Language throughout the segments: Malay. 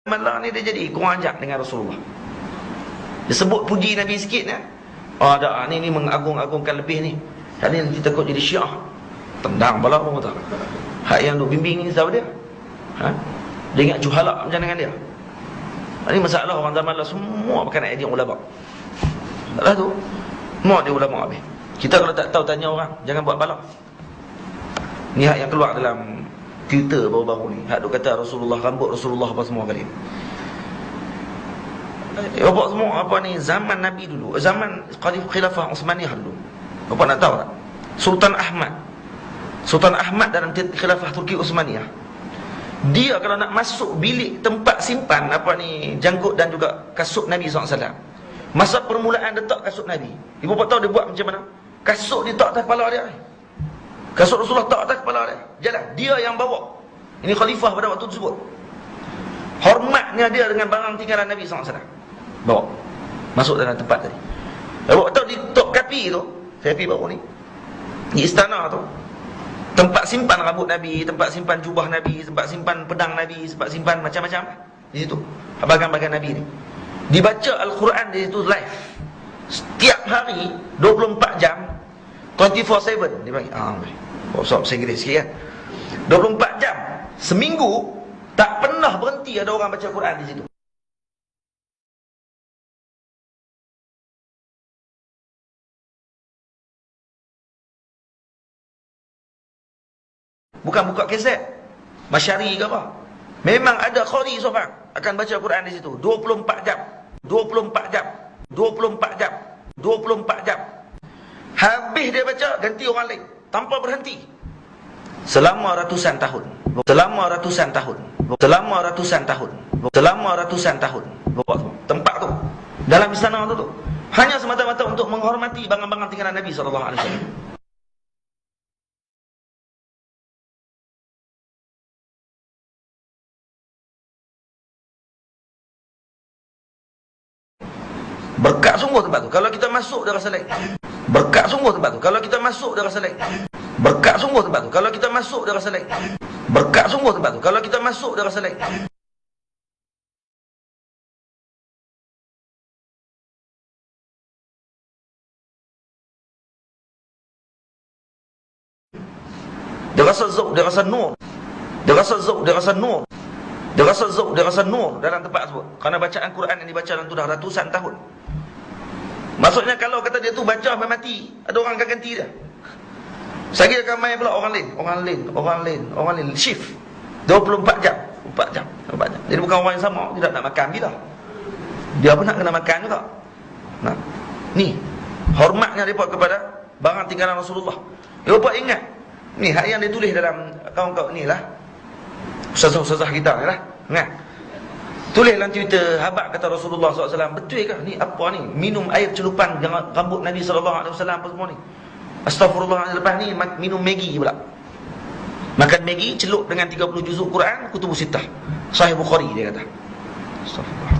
malah ni dia jadi kurang ajar dengan Rasulullah. Dia sebut puji Nabi sikit ya. Oh dah ni mengagung-agungkan lebih ni. Hak ni nanti takut jadi Syiah. Tendang bala pun tak. Hak yang duk bimbing ni siapa dia? Ha? Dia ingat juhala macam dengan dia. Ini masalah orang zaman lah, semua berkenaan idea ulama. Masalah tu semua dia ulama habis. Kita kalau tak tahu tanya orang, jangan buat bala. Ni hak yang keluar dalam Twitter baru-baru ni. Hak duk kata Rasulullah, rambut Rasulullah apa semua kali. Bapak semua apa ni zaman Nabi dulu, zaman Khilafah Uthmaniyah dulu. Bapak nak tahu tak? Sultan Ahmad dalam Khilafah Turki Uthmaniyah. Dia kalau nak masuk bilik tempat simpan apa ni janggut dan juga kasut Nabi SAW, masa permulaan letak kasut Nabi, ibu bapak tahu dia buat macam mana? Kasut dia tak atas kepala dia. Kasut Rasulullah tak atas kepala dia. Jalan, dia yang bawa. Ini khalifah pada waktu tersebut. Hormatnya dia dengan barang tinggalan Nabi SAW. Bawa masuk dalam tempat tadi. Bapak tahu di Tok Kapi tu, saya pergi baru ni, di istana tu, tempat simpan rambut Nabi, tempat simpan jubah Nabi, tempat simpan pedang Nabi, tempat simpan macam-macam di situ. Bagan-bagan Nabi ni. Dibaca Al-Quran di situ live. Setiap hari 24 jam 24/7 dia panggil. Saya Inggeris sikit kan. 24 jam seminggu tak pernah berhenti ada orang baca Quran di situ. Bukan buka kaset Masyari ke apa. Memang ada qari seorang akan baca Quran di situ 24 jam. 24 jam. 24 jam. 24 jam. Habis dia baca, ganti orang lain tanpa berhenti. Selama ratusan tahun. Selama ratusan tahun. Selama ratusan tahun. Selama ratusan tahun. Tempat tu, dalam istana tu, hanya semata-mata untuk menghormati barang-barang tinggalan Nabi SAW. Berkat sungguh tempat tu. Kalau kita masuk dia rasa lain. Berkat sungguh tempat tu. Kalau kita masuk dia rasa lain. Berkat sungguh tempat tu. Kalau kita masuk dia rasa lain. Berkat sungguh tempat tu. Kalau kita masuk dia rasa lain. Dia rasa zauq, dia rasa nur. Dia rasa zauq, dia rasa nur. Dia rasa zauq, dia rasa nur dalam tempat tersebut. Kerana bacaan Quran yang dibaca dalam tu dah ratusan tahun. Maksudnya kalau kata dia tu baca sampai mati, ada orang akan ganti dia. Saya akan main pula orang lain, shift 24 jam, 4 jam. Jadi bukan orang yang sama, tidak nak makan kita. Dia pun nak kena makan juga. Nah, ni hormatnya depa kepada barang tinggalan Rasulullah. Depa ingat ni hak yang ditulis dalam kawan-kawan ni lah, ustazah-ustazah kita ni lah. Ingat, tulis dalam Twitter, habaq kata Rasulullah SAW, betul ke ni apa ni, minum air celupan rambut Nabi SAW apa semua ni. Astagfirullah, lepas ni minum Maggi pula. Makan Maggi celup dengan 30 juzuk Quran, Kutubus Sittah, Sahih Bukhari, dia kata. Astagfirullah.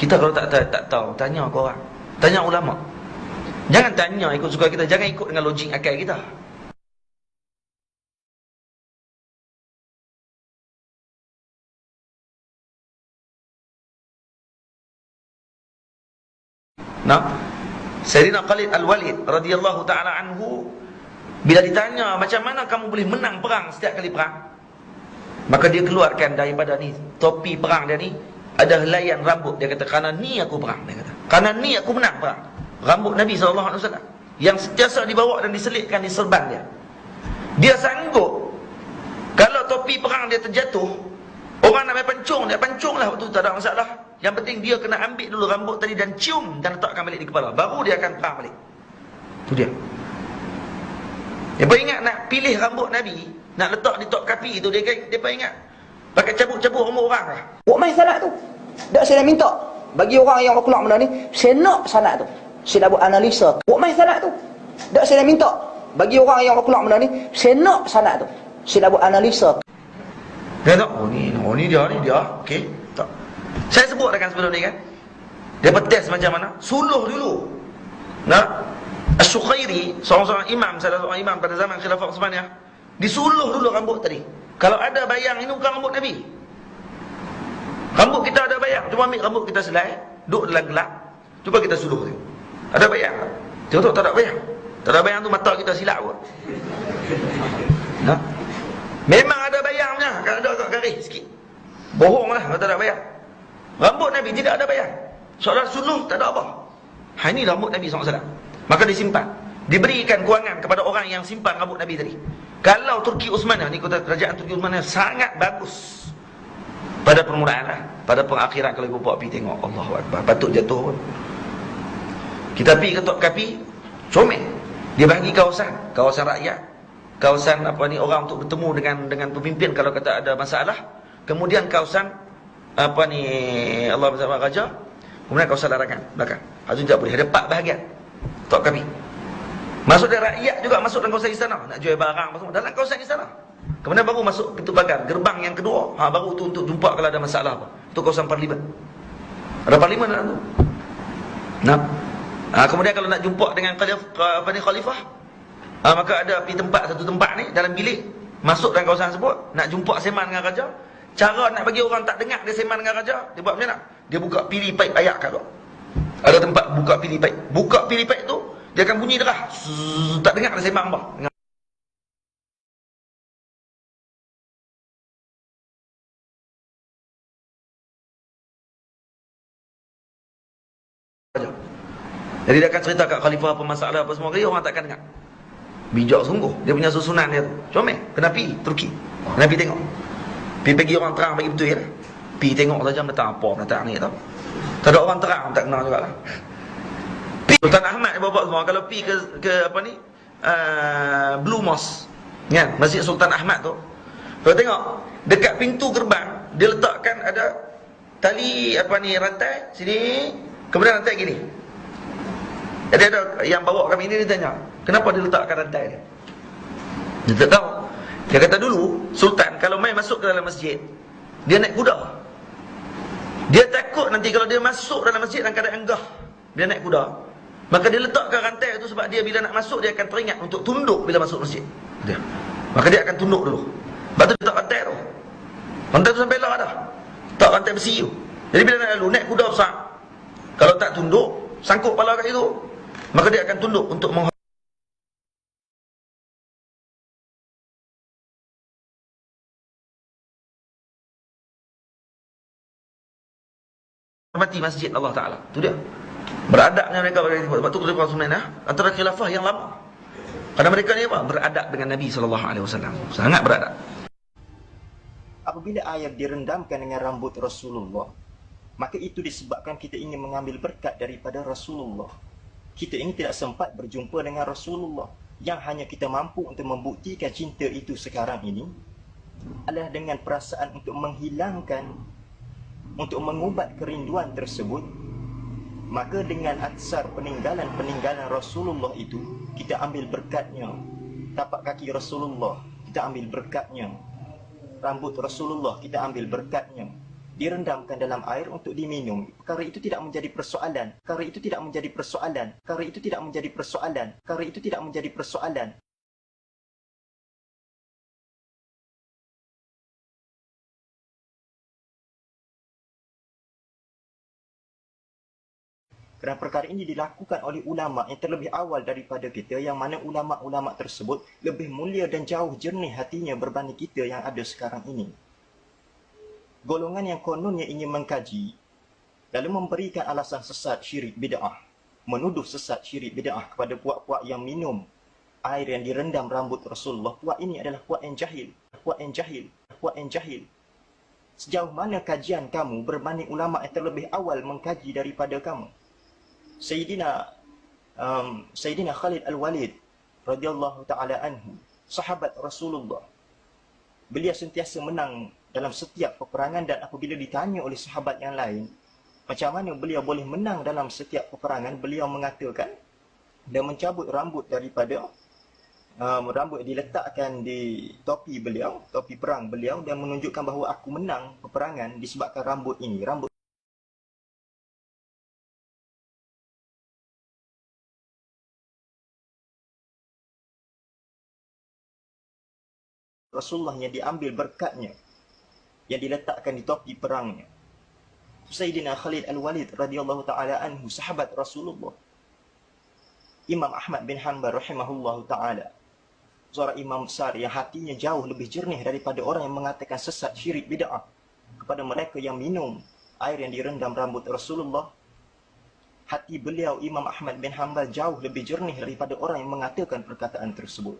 Kita kalau tak tahu, tanya ke orang, tanya ulama. Jangan tanya ikut suka kita, jangan ikut dengan logik akal kita. Nah, Sayyidina Khalid Al-Walid radhiyallahu ta'ala anhu, bila ditanya macam mana kamu boleh menang perang setiap kali perang, maka dia keluarkan daripada ni topi perang dia ni ada helaian rambut. Dia kata, kerana ni aku perang. Dia kata, kerana ni aku menang perang. Rambut Nabi SAW yang sentiasa dibawa dan diselitkan di serban dia. Dia sanggup kalau topi perang dia terjatuh, orang nak main pancung, dia pancung lah waktu tu, tak ada masalah. Yang penting dia kena ambil dulu rambut tadi dan cium dan letakkan balik di kepala, baru dia akan perang balik. Itu dia. Dia ingat nak pilih rambut Nabi, nak letak di Tok Kapi tu, dia ingat pakai cabut-cabut rambut orang lah. Buat main salat tu. Tak, saya dah minta bagi orang yang keluar benda ni, saya nak salat tu. Saya dah buat analisa. Buat main salat tu. Tak, saya dah minta bagi orang yang keluar benda ni, saya nak salat tu. Saya dah buat analisa. Dia tak, oh ni dia, okey. Tak. Saya sebut kan sebelum ni kan. Dia tes macam mana? Suluh dulu. Nah, Asy-Syukhairi, seorang imam, salah seorang imam pada zaman Khilafah Utsmaniyah, disuluh dulu rambut tadi. Kalau ada bayang ini bukan rambut Nabi. Rambut kita ada bayang. Cuma ambil rambut kita selai, duduk dalam gelap. Cuba kita suluh tengok. Ada bayang tak? Tengok tak ada bayang. Tak ada bayang tu mata kita silap pun. Ha? Memang ada bayangnya. Kalau ada agak garis sikit. Bohonglah kalau tak ada bayang. Rambut Nabi tidak ada bayang. Soalan suluh tak ada apa. Ha, ini rambut Nabi SAW. Maka disimpan. Diberikan kewangan kepada orang yang simpan rambut Nabi tadi. Kalau Turki Uthmaniyah ni, kota kerajaan Turki Uthmaniyah sangat bagus. Pada permulaan lah. Pada pengakhiran kalau ibu bawa pergi tengok. Allahu Akbar. Patut jatuh pun. Kita pergi ke Tok Kapi, comel. Dia bagi kawasan rakyat. Kawasan apa ni, orang untuk bertemu dengan pemimpin kalau kata ada masalah. Kemudian kawasan apa ni, Allah bersama Raja. Kemudian kawasan larangan belakang. Hazun tak boleh. Ada 4 bahagian Tok Kapi. Masuk dari rakyat juga masuk dalam kawasan istana. Nak jual barang masuk dalam kawasan istana. Kemudian baru masuk pintu pagar. Gerbang yang kedua, baru tu untuk jumpa kalau ada masalah apa. Itu kawasan parlimen. Ada parlimen dalam tu. Nah. Kemudian kalau nak jumpa dengan khalifah, maka ada pergi satu tempat ni dalam bilik, masuk dalam kawasan tersebut, nak jumpa seman dengan raja. Cara nak bagi orang tak dengar dia seman dengan raja, dia buat macam mana? Dia buka pili paip ayak kat tu. Ada tempat buka pili paip. Buka pili paip tu, dia akan bunyi derah. Tak dengar dia seman apa. Jadi dia akan cerita kat khalifah apa masalah apa semua kali, orang tak akan dengar. Bijak sungguh. Dia punya susunan dia tu. Comel. Kena pergi Turki. Kena pergi tengok. Pergi orang terang bagi betul ya. Pergi tengok saja datang apa datang ni tau. Tak ada orang terang tak kenal jugalah. Sultan Ahmad bapak semua kalau pergi ke apa ni? Blue Mosque. Kan? Masjid Sultan Ahmad tu. Kalau tengok dekat pintu gerbang dia letakkan ada tali apa ni, rantai sini, kemudian rantai gini. Jadi ada yang bawa kami ini, dia tanya, kenapa dia letakkan rantai ni? Dia tak tahu. Dia kata dulu, Sultan kalau main masuk ke dalam masjid, dia naik kuda. Dia takut nanti kalau dia masuk dalam masjid dalam keadaan enggah, dia naik kuda. Maka dia letakkan rantai itu sebab dia bila nak masuk, dia akan teringat untuk tunduk bila masuk masjid. Maka dia akan tunduk dulu. Lepas tu dia letak rantai tu. Rantai tu sampai lah dah. Tak rantai besi tu. Jadi bila nak lalu, naik kuda besar, kalau tak tunduk, sangkut kepala kat situ, maka dia akan tunduk untuk menghormati masjid Allah Ta'ala. Itu dia. Beradabnya mereka pada itu. Sebab tu Khilafah Utsmaniyah antara khilafah yang lama. Karena mereka ni apa? Beradab dengan Nabi SAW. Sangat beradab. Apabila ayat direndamkan dengan rambut Rasulullah, maka itu disebabkan kita ingin mengambil berkat daripada Rasulullah. Kita ini tidak sempat berjumpa dengan Rasulullah. Yang hanya kita mampu untuk membuktikan cinta itu sekarang ini adalah dengan perasaan untuk menghilangkan, untuk mengubat kerinduan tersebut. Maka dengan aksar peninggalan Rasulullah itu, kita ambil berkatnya. Tapak kaki Rasulullah, kita ambil berkatnya. Rambut Rasulullah, kita ambil berkatnya. Direndamkan dalam air untuk diminum. Perkara itu tidak menjadi persoalan. Perkara itu tidak menjadi persoalan. Perkara itu tidak menjadi persoalan. Perkara itu tidak menjadi persoalan. Kerana perkara ini dilakukan oleh ulama yang terlebih awal daripada kita, yang mana ulama-ulama tersebut lebih mulia dan jauh jernih hatinya berbanding kita yang ada sekarang ini. Golongan yang kononnya ingin mengkaji, lalu memberikan alasan sesat syirik bid'ah, menuduh sesat syirik bid'ah kepada puak-puak yang minum air yang direndam rambut Rasulullah. Puak ini adalah puak yang jahil, puak yang jahil, puak yang jahil. Sejauh mana kajian kamu berbanding ulama yang terlebih awal mengkaji daripada kamu? Sayyidina Khalid Al-Walid radhiyallahu ta'ala anhu, sahabat Rasulullah. Beliau sentiasa menang dalam setiap peperangan, dan apabila ditanya oleh sahabat yang lain macam mana beliau boleh menang dalam setiap peperangan, beliau mengatakan dan mencabut rambut daripada rambut diletakkan di topi beliau, topi perang beliau, dan menunjukkan bahawa aku menang peperangan disebabkan rambut ini. Rambut Rasulullah yang diambil berkatnya, yang diletakkan di topi perangnya. Sayyidina Khalid Al-Walid radhiyallahu taala anhu, sahabat Rasulullah. Imam Ahmad bin Hanbal rahimahullahu taala, seorang imam besar yang hatinya jauh lebih jernih daripada orang yang mengatakan sesat, syirik, bid'ah. Kepada mereka yang minum air yang direndam rambut Rasulullah, hati beliau Imam Ahmad bin Hanbal jauh lebih jernih daripada orang yang mengatakan perkataan tersebut.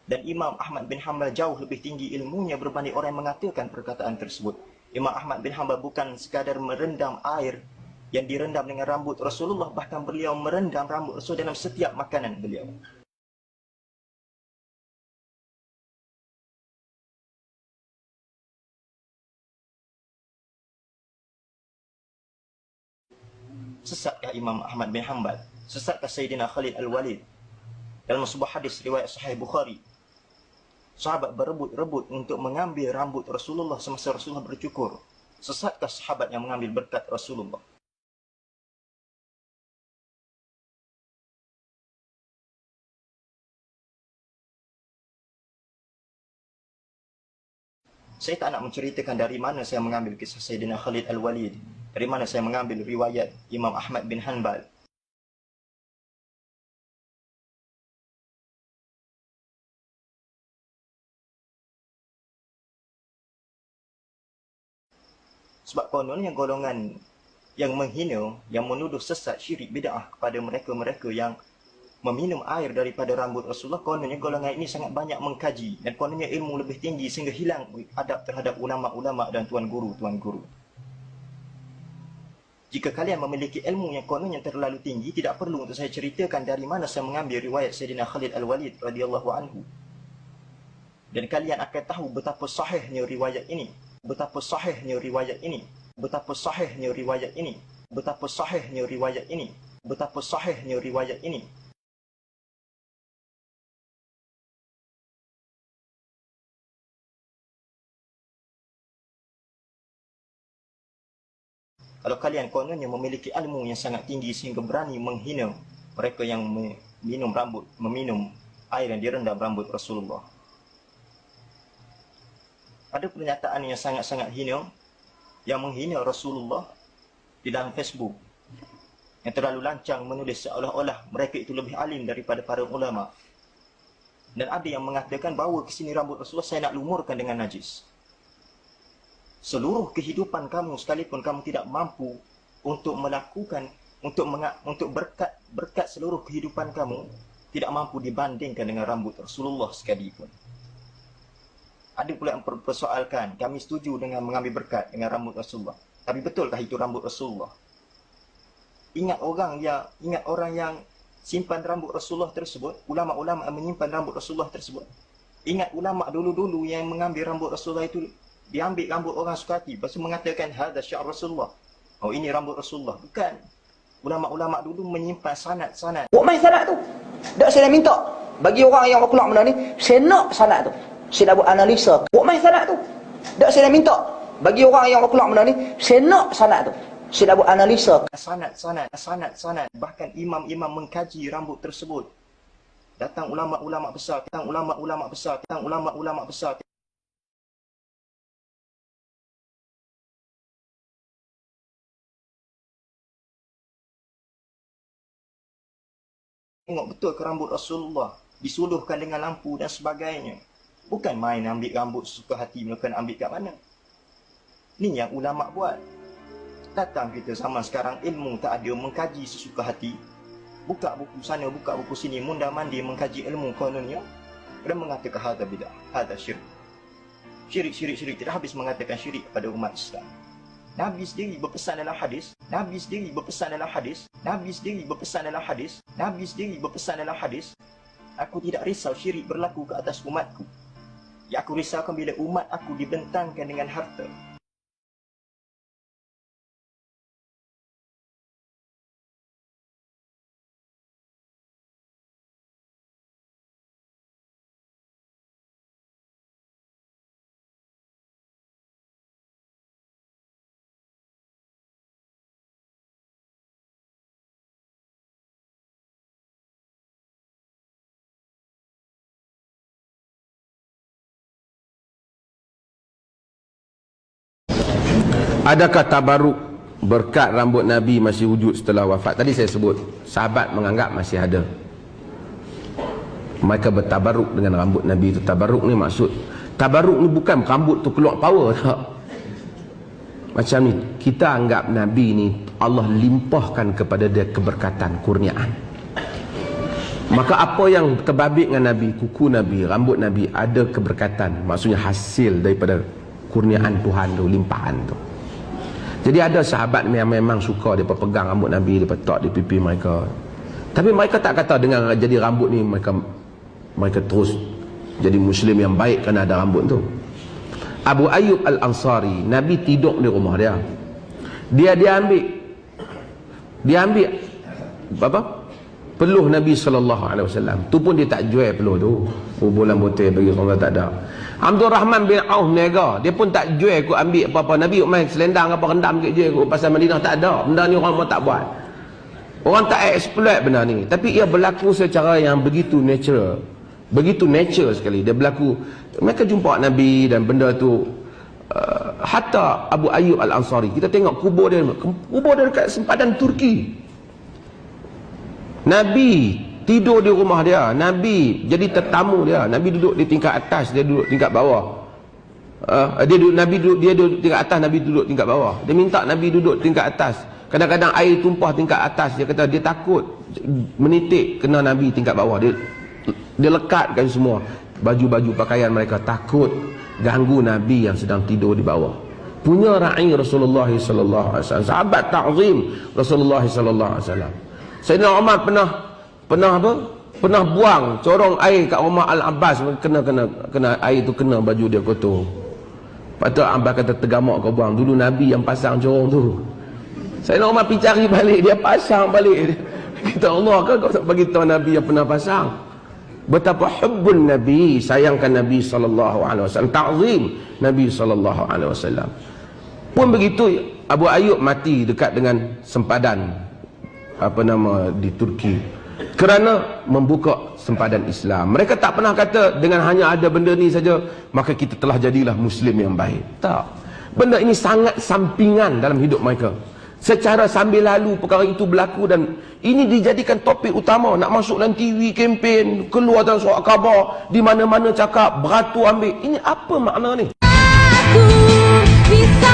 Dan Imam Ahmad bin Hanbal jauh lebih tinggi ilmunya berbanding orang yang mengatakan perkataan tersebut. Imam Ahmad bin Hanbal bukan sekadar merendam air yang direndam dengan rambut Rasulullah, bahkan beliau merendam rambut Rasul dalam setiap makanan beliau. Sesatkah Imam Ahmad bin Hanbal? Sesatkah Sayyidina Khalid Al-Walid? Dalam sebuah hadis riwayat Sahih Bukhari, sahabat berebut-rebut untuk mengambil rambut Rasulullah semasa Rasulullah bercukur. Sesatkah sahabat yang mengambil berkat Rasulullah? Saya tak nak menceritakan dari mana saya mengambil kisah Sayyidina Khalid Al-Walid, dari mana saya mengambil riwayat Imam Ahmad bin Hanbal. Sebab kononnya golongan yang menghina, yang menuduh sesat, syirik, bid'ah kepada mereka-mereka yang meminum air daripada rambut Rasulullah, kononnya golongan ini sangat banyak mengkaji dan kononnya ilmu lebih tinggi sehingga hilang adab terhadap ulama-ulama dan tuan guru. Jika kalian memiliki ilmu yang kononnya terlalu tinggi, tidak perlu untuk saya ceritakan dari mana saya mengambil riwayat Sayyidina Khalid Al-Walid radhiyallahu anhu. Dan kalian akan tahu betapa sahihnya riwayat ini. Betapa sahihnya riwayat ini. Betapa sahihnya riwayat ini. Betapa sahihnya riwayat ini. Betapa sahihnya riwayat ini. Kalau kalian kononnya memiliki ilmu yang sangat tinggi sehingga berani menghina mereka yang meminum air yang direndam rambut Rasulullah. Ada pernyataan yang sangat-sangat hina yang menghina Rasulullah di dalam Facebook, yang terlalu lancang menulis seolah-olah mereka itu lebih alim daripada para ulama. Dan ada yang mengatakan bahawa kesini rambut Rasulullah saya nak lumurkan dengan najis. Seluruh kehidupan kamu sekalipun kamu tidak mampu untuk melakukan, untuk berkat seluruh kehidupan kamu tidak mampu dibandingkan dengan rambut Rasulullah sekalipun. Ada pula yang persoalkan, kami setuju dengan mengambil berkat dengan rambut Rasulullah, tapi betulkah itu rambut Rasulullah? Ingat orang yang simpan rambut Rasulullah tersebut, ulama-ulama yang menyimpan rambut Rasulullah tersebut. Ingat ulama dulu-dulu yang mengambil rambut Rasulullah itu, diambil rambut orang suka hati, lepas tu mengatakan hadza sya'r Rasulullah. Oh, ini rambut Rasulullah. Bukan. Ulama-ulama dulu menyimpan sanad-sanad. Buat main sanad tu. Tak saya minta bagi orang yang keluar benda ni, saya nak sanad tu. Saya nak buat analisa. Buat main sanad tu. Tak saya minta bagi orang yang keluar benda ni, saya nak sanad tu. Saya nak buat analisa. Sanad. Bahkan imam-imam mengkaji rambut tersebut. Datang ulama-ulama besar. Tengok betul ke rambut Rasulullah, disuluhkan dengan lampu dan sebagainya. Bukan main ambil rambut sesuka hati, mereka nak ambil kat mana. Ni yang ulama buat. Datang kita zaman sekarang, ilmu tak ada, mengkaji sesuka hati. Buka buku sana, buka buku sini, mundar mandir mengkaji ilmu kononnya. Dan mengatakan hadza bid'ah, hadza syirik. Syirik. Tidak habis mengatakan syirik kepada umat Islam. Nabi sendiri berpesan dalam hadis, aku tidak risau syirik berlaku ke atas umatku. Yang aku risaukan bila umat aku dibentangkan dengan harta. Adakah tabaruk berkat rambut Nabi masih wujud setelah wafat. Tadi saya sebut sahabat menganggap masih ada. Mereka bertabaruk dengan rambut Nabi itu. Tabaruk ni maksud, tabaruk ni bukan rambut tu keluar power, tak. Macam ni, kita anggap Nabi ni Allah limpahkan kepada dia keberkatan, kurniaan. Maka apa yang terbabit dengan Nabi, kuku Nabi, rambut Nabi ada keberkatan, maksudnya hasil daripada kurniaan Tuhan tu, limpahan tu. Jadi ada sahabat yang memang suka dia pegang rambut Nabi, dia letak di pipi mereka. Tapi mereka tak kata dengan jadi rambut ni mereka terus jadi Muslim yang baik kerana ada rambut tu. Abu Ayyub Al-Ansari, Nabi tidur di rumah dia. Dia ambil apa? Peluh Nabi SAW. Tu pun dia tak jual peluh tu. Bulan putih bagi orang tak ada. Abdul Rahman bin Auf niaga, dia pun tak jual aku ambil apa-apa. Nabi main selendang apa rendam ke je aku pasal Madinah, tak ada. Benda ni orang pun tak buat. Orang tak exploit benda ni. Tapi ia berlaku secara yang begitu natural. Begitu nature sekali. Dia berlaku. Mereka jumpa Nabi dan benda tu. Hatta Abu Ayyub Al-Ansari, kita tengok kubur dia dekat sempadan Turki. Nabi tidur di rumah dia. Nabi jadi tetamu dia. Nabi duduk di tingkat atas, dia duduk tingkat bawah. Nabi duduk tingkat atas, Nabi duduk tingkat bawah. Dia minta Nabi duduk tingkat atas. Kadang-kadang air tumpah tingkat atas. Dia kata dia takut menitik kena Nabi tingkat bawah. Dia lekatkan semua baju-baju pakaian mereka, takut ganggu Nabi yang sedang tidur di bawah. Punya ra'i Rasulullah sallallahu alaihi wasallam, sahabat ta'zim Rasulullah sallallahu alaihi wasallam. Sayyidina Umar pernah buang corong air kat rumah Al-Abbas, kena air tu kena baju dia kotor. Patut Abbas kata, tergamak kau buang. Dulu Nabi yang pasang corong tu. Sayyidina Umar pergi cari balik, dia pasang balik. Kita Allah kan kau tak bagi tahu Nabi yang pernah pasang. Betapa hubbun Nabi, sayangkan Nabi sallallahu alaihi wasallam, ta'zim Nabi sallallahu alaihi wasallam. Pun begitu Abu Ayyub mati dekat dengan sempadan di Turki kerana membuka sempadan Islam. Mereka tak pernah kata dengan hanya ada benda ni saja maka kita telah jadilah Muslim yang baik. Tak. Benda ini sangat sampingan dalam hidup mereka. Secara sambil lalu perkara itu berlaku dan ini dijadikan topik utama. Nak masuk dalam TV, kempen, keluar dalam surat khabar, di mana-mana cakap, beratur ambil. Ini apa makna ni? Aku bisa